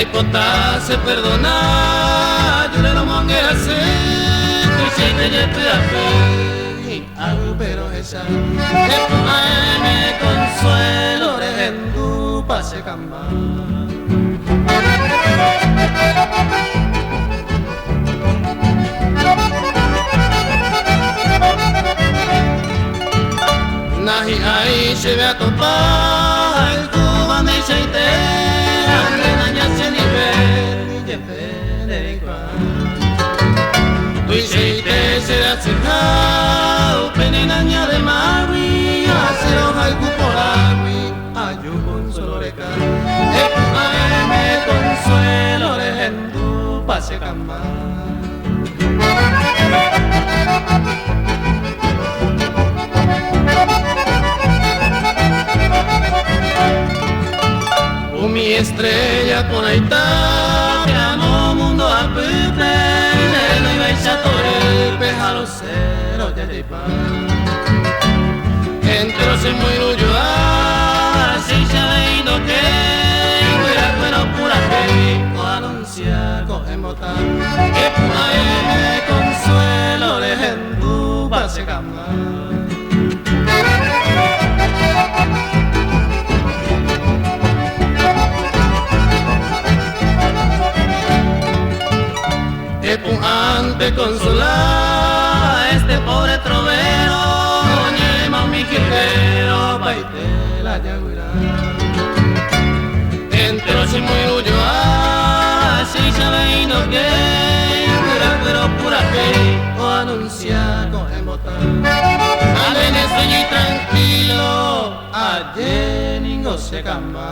Hay potas se perdona, yo le lo mongue así, tu chiste ya te hace, algo pero esa, que tu me consuelo, de tu pase cama. Nahi ai se ve a topar, el tuba me cheite, nanya se ni ver, ni pere kwa. Tu cheite se da tsihau, pene nanya de mawi, asero haiku porawi, ayu consuelo reka. Me consuelo de tu pase cama. Mi estrella con aita, te amo mundo a pepe, no iba a chatore, pejalo cero ya de pan. Entro se muy ruyo, así ya veino que, fuera bueno pura que, o anuncia coge mota, que pura me consuelo de tu base cama. Ante consolar a este pobre trovero, ñema mi quijero, baite la yagüira. Entero si muy huyo, así ya veino que, pero pura que, o anuncia coge bota. Alene sueño y tranquilo, ayer ningo se cama.